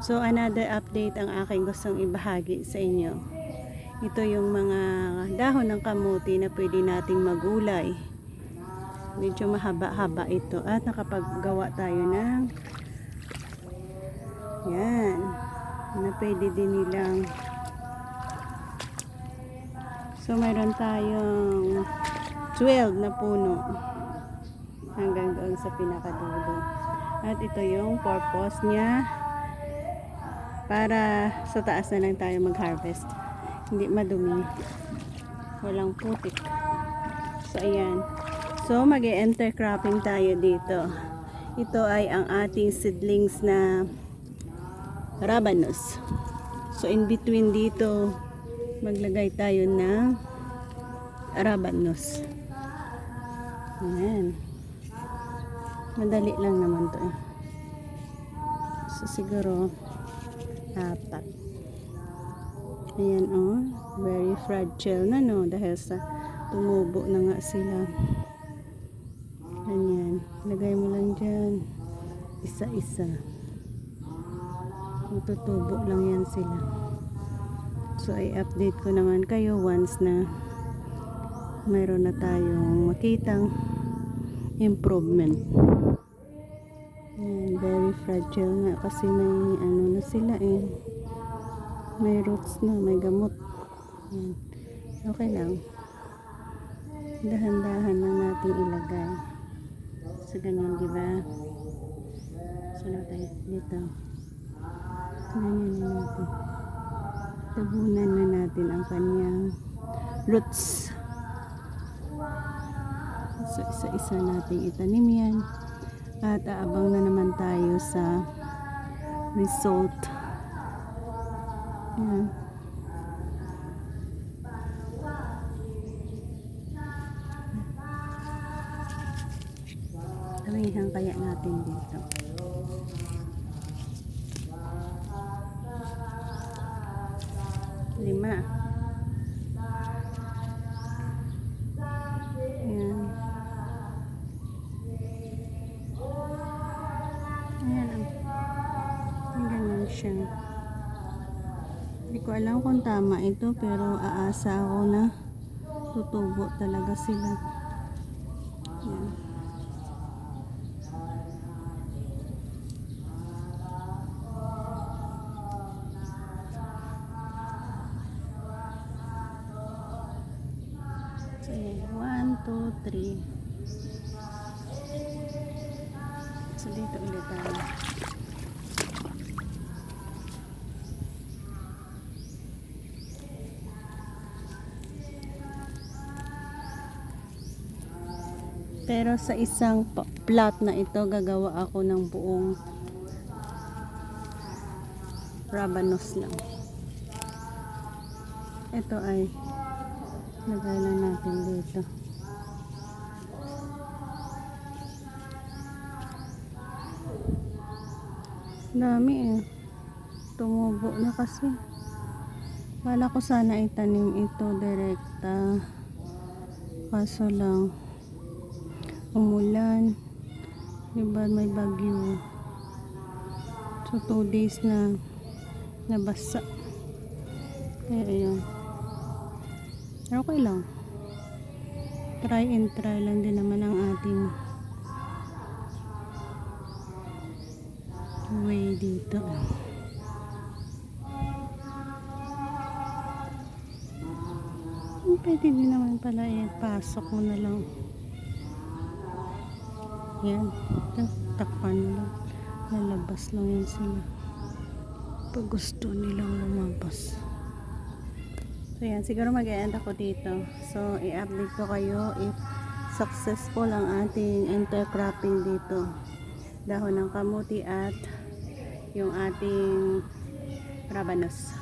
So another update ang aking gustong ibahagi sa inyo. Ito yung mga dahon ng kamuti na pwede nating magulay. Medyo mahaba-haba ito at nakapaggawa tayo ng yan na pwede din nilang. So mayroon tayong 12 na puno hanggang doon sa pinakadulo. At ito yung purpose niya, para sa taas na lang tayo mag-harvest. Hindi madumi. Walang putik. So ayan. So mag-intercropping tayo dito. Ito ay ang ating seedlings na rabanus. So in between dito maglagay tayo ng rabanus. Ayan. Madali lang naman to eh. So siguro 4. Ayan oh, very fragile na no, dahil sa tumubo na nga sila. Ganyan, lagay mo lang dyan isa-isa, tutubo lang yan sila. So i-update ko naman kayo once na mayroon na tayong makitang improvement. Ayan, very fragile nga kasi may ano na sila eh, may roots na, may gamot. Ayan. Okay lang, dahan-dahan lang natin ilagay. So ganyan, diba? So natin dito, ganyan na natin, tabunan na natin ang kanyang roots. So isa-isa natin itanim yan at aabang na naman tayo sa result. Yan. Damihan kaya natin dito. Lima. Ayan. Ayan ang ganyan siya. Hindi ko alam kung tama ito, pero aasa ako na tutubo talaga sila. Ayan. So, 1, 2, 3. So, dito ulit tayo. Pero sa isang plot na ito, gagawa ako ng buong rabanus lang. Ito ay lagay lang natin dito. Dami eh. Tumubo na kasi. Wala ko sana itanim ito direkta. Kaso lang umulan. Diba may bagyo. So 2 days na nabasa. Kaya ayun. Okay lang. Try and try lang din naman ang ating way dito. Pwede din naman pala pasok mo na lang. Yan. Takpan mo lang. Lalabas lang yan sila. Pag gusto nilang lumabas. So yan, siguro mag-e-end ako dito. So i-update ko kayo if successful ang ating intercropping dito. Dahon ng kamuti at yung ating rabanus.